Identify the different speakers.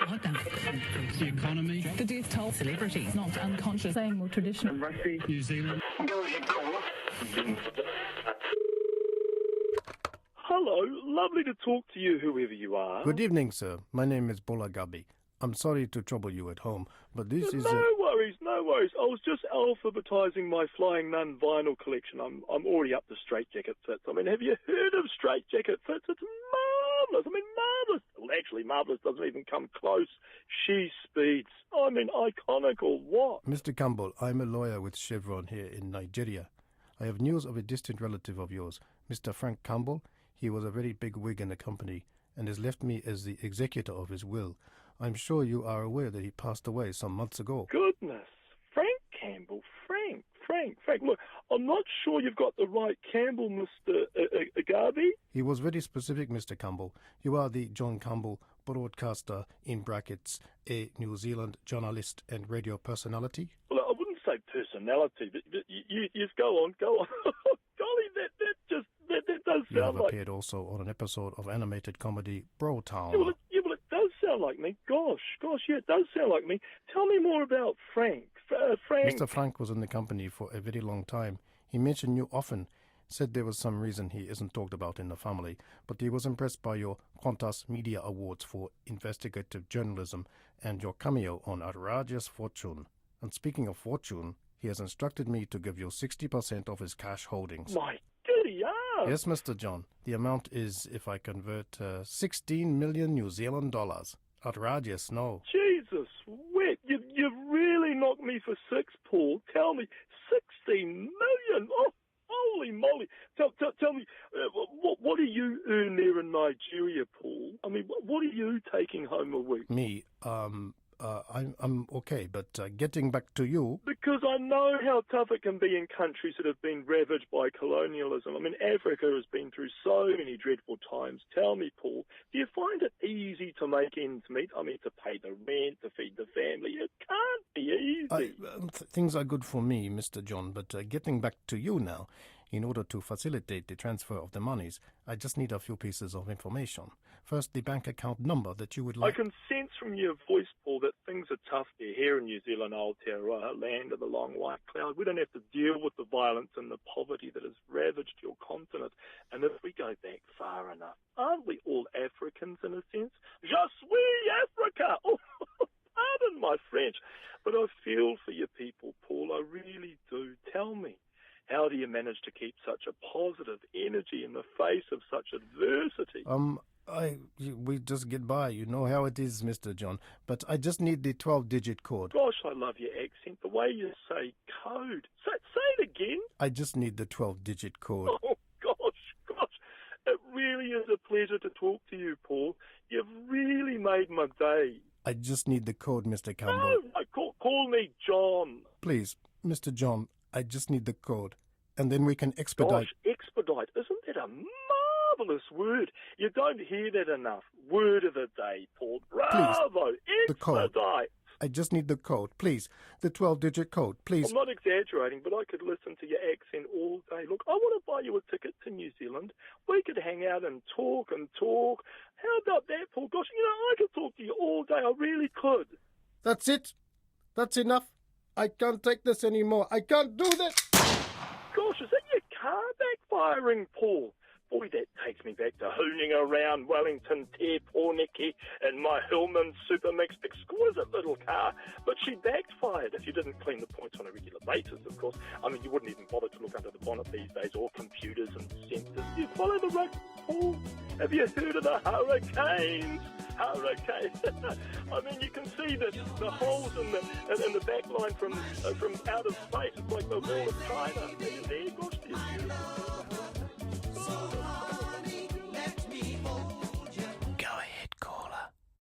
Speaker 1: The economy.
Speaker 2: The death toll. Celebrities not unconscious. Saying more traditional.
Speaker 1: Rugby. New Zealand.
Speaker 3: Hello, lovely to talk to you, whoever you are.
Speaker 4: Good evening, sir. My name is Bola Gabi. I'm sorry to trouble you at home, but this is
Speaker 3: No worries. I was just alphabetizing my Flying Nun vinyl collection. I'm already up to straitjacket fits. I mean, have you heard of straitjacket fits? It's marvellous. I mean, marvellous. Well, actually, marvellous doesn't even come close. She speeds. I mean, iconic or what?
Speaker 4: Mr. Campbell, I'm a lawyer with Chevron here in Nigeria. I have news of a distant relative of yours, Mr. Frank Campbell. He was a very big wig in the company and has left me as the executor of his will. I'm sure you are aware that he passed away some months ago.
Speaker 3: Goodness. Frank Campbell. Frank. Look, I'm not sure you've got the right Campbell, Mr. Agabi.
Speaker 4: He was very specific, Mr. Campbell. You are the John Campbell, broadcaster, in brackets, a New Zealand journalist and radio personality.
Speaker 3: Well, I wouldn't say personality, but you go on. Golly, that does sound
Speaker 4: You have
Speaker 3: like...
Speaker 4: appeared also on an episode of animated comedy Bro Town.
Speaker 3: Yeah, well, it does sound like me. Gosh, yeah, it does sound like me. Tell me more about Frank. Frank.
Speaker 4: Mr. Frank was in the company for a very long time. He mentioned you often, said there was some reason he isn't talked about in the family, but he was impressed by your Qantas Media Awards for investigative journalism and your cameo on Outrageous Fortune. And speaking of fortune, he has instructed me to give you 60% of his cash holdings.
Speaker 3: My giddy ass.
Speaker 4: Yes, Mr. John. The amount is, if I convert, 16 million New Zealand dollars. Outrageous, no.
Speaker 3: Jesus, wet. You've really knocked me for six, Paul. Tell me, 16 million? Oh, holy moly. Tell me, what do you earn there in Nigeria, Paul? I mean, what are you taking home a week?
Speaker 4: Me, I'm okay, but getting back to you...
Speaker 3: Because I know how tough it can be in countries that have been ravaged by colonialism. I mean, Africa has been through so many dreadful times. Tell me, Paul, do you find it easy to make ends meet? I mean, to pay the rent, to feed the family. It can't be easy.
Speaker 4: Things are good for me, Mr. John, but getting back to you now, in order to facilitate the transfer of the monies, I just need a few pieces of information. First, the bank account number that you would like...
Speaker 3: I can sense from your voice, Paul, that things are tough here in New Zealand, Aotearoa, land of the long white cloud. We don't have to deal with the violence and the poverty that has ravaged your continent. And if we go back far enough, aren't we all Africans in a sense? Je suis Africa! Oh, pardon my French. But I feel for your people, Paul. I really do. Tell me. How do you manage to keep such a positive energy in the face of such adversity?
Speaker 4: We just get by. You know how it is, Mr. John. But I just need the 12-digit code.
Speaker 3: Gosh, I love your accent. The way you say code. Say it again.
Speaker 4: I just need the 12-digit code.
Speaker 3: Oh, gosh. It really is a pleasure to talk to you, Paul. You've really made my day.
Speaker 4: I just need the code, Mr. Campbell.
Speaker 3: No, call me John.
Speaker 4: Please, Mr. John, I just need the code. And then we can expedite.
Speaker 3: Gosh, expedite. Isn't that a marvellous word? You don't hear that enough. Word of the day, Paul. Bravo.
Speaker 4: Please, the code.
Speaker 3: Expedite.
Speaker 4: I just need the code, please. The 12-digit code, please.
Speaker 3: I'm not exaggerating, but I could listen to your accent all day. Look, I want to buy you a ticket to New Zealand. We could hang out and talk. How about that, Paul? Gosh, I could talk to you all day. I really could.
Speaker 4: That's it. That's enough. I can't take this anymore. I can't do this.
Speaker 3: Gosh, is that your car backfiring, Paul? Boy, that takes me back to hooning around Wellington Te Pōneke in my Hillman Supermix exquisite little car. But she backfired if you didn't clean the points on a regular basis, of course. I mean, you wouldn't even bother to look under the bonnet these days, or computers and sensors. You follow the road, Paul? Have you heard of the hurricanes? I mean, you can see the holes in the back line from outer space. It's like the wall of China.